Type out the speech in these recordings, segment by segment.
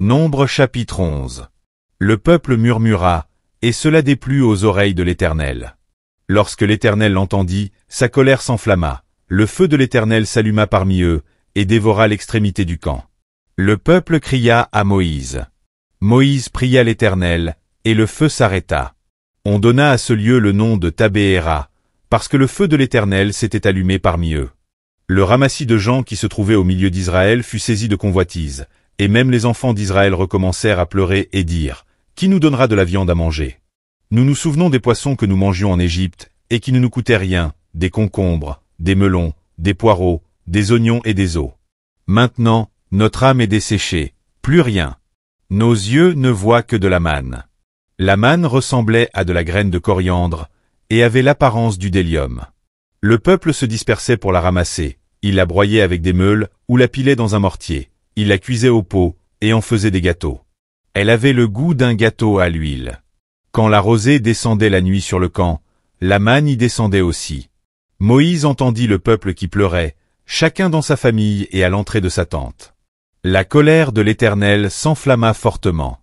Nombre chapitre 11. Le peuple murmura, et cela déplut aux oreilles de l'Éternel. Lorsque l'Éternel l'entendit, sa colère s'enflamma, le feu de l'Éternel s'alluma parmi eux, et dévora l'extrémité du camp. Le peuple cria à Moïse. Moïse pria l'Éternel, et le feu s'arrêta. On donna à ce lieu le nom de Tabéhéra, parce que le feu de l'Éternel s'était allumé parmi eux. Le ramassis de gens qui se trouvaient au milieu d'Israël fut saisi de convoitise, et même les enfants d'Israël recommencèrent à pleurer et dire, « Qui nous donnera de la viande à manger? Nous nous souvenons des poissons que nous mangions en Égypte, et qui ne nous coûtaient rien, des concombres, des melons, des poireaux, des oignons et des os. Maintenant, notre âme est desséchée, plus rien. Nos yeux ne voient que de la manne. » La manne ressemblait à de la graine de coriandre, et avait l'apparence du délium. Le peuple se dispersait pour la ramasser, il la broyait avec des meules, ou la pilait dans un mortier, il la cuisait au pot, et en faisait des gâteaux. Elle avait le goût d'un gâteau à l'huile. Quand la rosée descendait la nuit sur le camp, la manne y descendait aussi. Moïse entendit le peuple qui pleurait, chacun dans sa famille et à l'entrée de sa tente. La colère de l'Éternel s'enflamma fortement.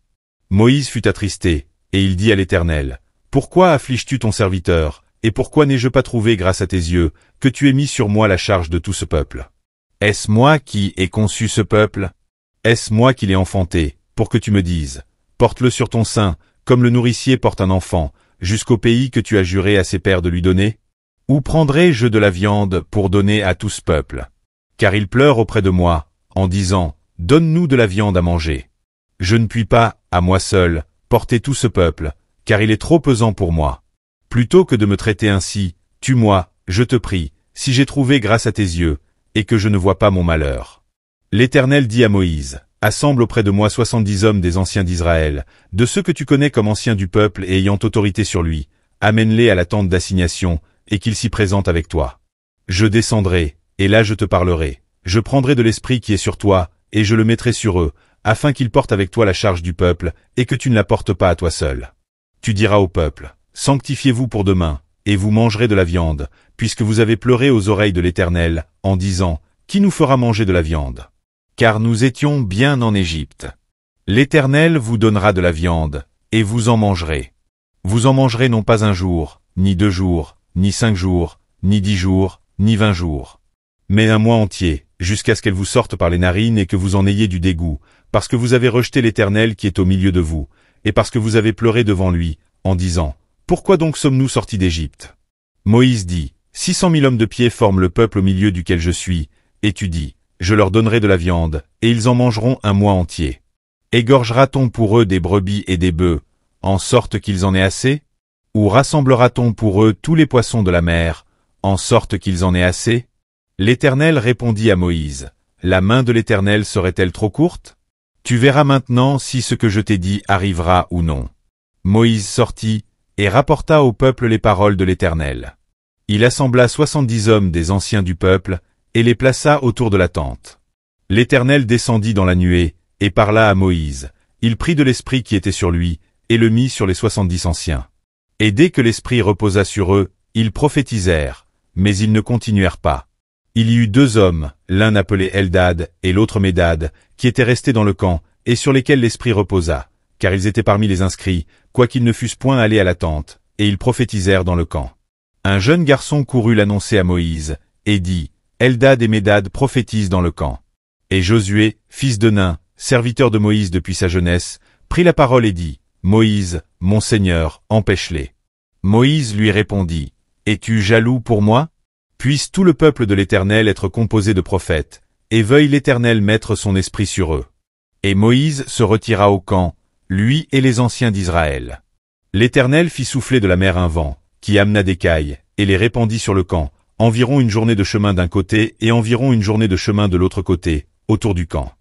Moïse fut attristé, et il dit à l'Éternel, « Pourquoi affliges-tu ton serviteur, et pourquoi n'ai-je pas trouvé grâce à tes yeux, que tu aies mis sur moi la charge de tout ce peuple? Est-ce moi qui ai conçu ce peuple? Est-ce moi qui l'ai enfanté, pour que tu me dises, porte-le sur ton sein, comme le nourricier porte un enfant, jusqu'au pays que tu as juré à ses pères de lui donner? Où prendrai-je de la viande pour donner à tout ce peuple? Car ils pleurent auprès de moi, en disant, donne-nous de la viande à manger. Je ne puis pas, à moi seul, porter tout ce peuple, car il est trop pesant pour moi. Plutôt que de me traiter ainsi, tue-moi, je te prie, si j'ai trouvé grâce à tes yeux, et que je ne vois pas mon malheur. L'Éternel dit à Moïse, assemble auprès de moi 70 hommes des anciens d'Israël, de ceux que tu connais comme anciens du peuple et ayant autorité sur lui, amène-les à la tente d'assignation, et qu'ils s'y présentent avec toi. Je descendrai, et là je te parlerai, je prendrai de l'esprit qui est sur toi, et je le mettrai sur eux, afin qu'ils portent avec toi la charge du peuple, et que tu ne la portes pas à toi seul. Tu diras au peuple, sanctifiez-vous pour demain, et vous mangerez de la viande, puisque vous avez pleuré aux oreilles de l'Éternel, en disant, qui nous fera manger de la viande? Car nous étions bien en Égypte. L'Éternel vous donnera de la viande, et vous en mangerez. Vous en mangerez non pas un jour, ni 2 jours, ni 5 jours, ni 10 jours, ni 20 jours, mais un mois entier, jusqu'à ce qu'elle vous sorte par les narines et que vous en ayez du dégoût, parce que vous avez rejeté l'Éternel qui est au milieu de vous, et parce que vous avez pleuré devant lui, en disant, pourquoi donc sommes-nous sortis d'Égypte? Moïse dit, 600 000 hommes de pied forment le peuple au milieu duquel je suis, et tu dis, je leur donnerai de la viande, et ils en mangeront un mois entier. Égorgera-t-on pour eux des brebis et des bœufs, en sorte qu'ils en aient assez? Ou rassemblera-t-on pour eux tous les poissons de la mer, en sorte qu'ils en aient assez? L'Éternel répondit à Moïse, la main de l'Éternel serait-elle trop courte? Tu verras maintenant si ce que je t'ai dit arrivera ou non. Moïse sortit, et rapporta au peuple les paroles de l'Éternel. Il assembla 70 hommes des anciens du peuple, et les plaça autour de la tente. L'Éternel descendit dans la nuée, et parla à Moïse. Il prit de l'esprit qui était sur lui, et le mit sur les 70 anciens. Et dès que l'esprit reposa sur eux, ils prophétisèrent, mais ils ne continuèrent pas. Il y eut 2 hommes, l'un appelé Eldad et l'autre Médad, qui étaient restés dans le camp, et sur lesquels l'esprit reposa, car ils étaient parmi les inscrits, quoiqu'ils ne fussent point allés à la tente, et ils prophétisèrent dans le camp. Un jeune garçon courut l'annoncer à Moïse, et dit, Eldad et Médad prophétisent dans le camp. Et Josué, fils de Nun, serviteur de Moïse depuis sa jeunesse, prit la parole et dit, Moïse, mon Seigneur, empêche-les. Moïse lui répondit, es-tu jaloux pour moi? Puisse tout le peuple de l'Éternel être composé de prophètes, et veuille l'Éternel mettre son esprit sur eux. Et Moïse se retira au camp, lui et les anciens d'Israël. L'Éternel fit souffler de la mer un vent, qui amena des cailles, et les répandit sur le camp, environ une journée de chemin d'un côté et environ une journée de chemin de l'autre côté, autour du camp.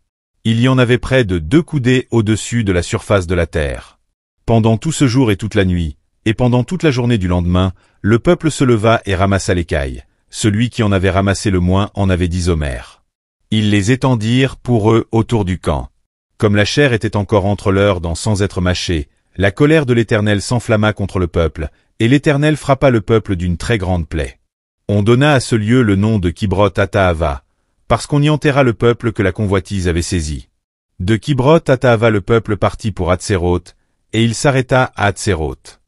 Il y en avait près de 2 coudées au-dessus de la surface de la terre. Pendant tout ce jour et toute la nuit, et pendant toute la journée du lendemain, le peuple se leva et ramassa les cailles. Celui qui en avait ramassé le moins en avait 10 omers. Ils les étendirent pour eux autour du camp. Comme la chair était encore entre leurs dents sans être mâchée, la colère de l'Éternel s'enflamma contre le peuple, et l'Éternel frappa le peuple d'une très grande plaie. On donna à ce lieu le nom de Kibroth Hattaava, parce qu'on y enterra le peuple que la convoitise avait saisi. De Kibroth Hattaava le peuple partit pour Hatséroth, et il s'arrêta à Hatséroth.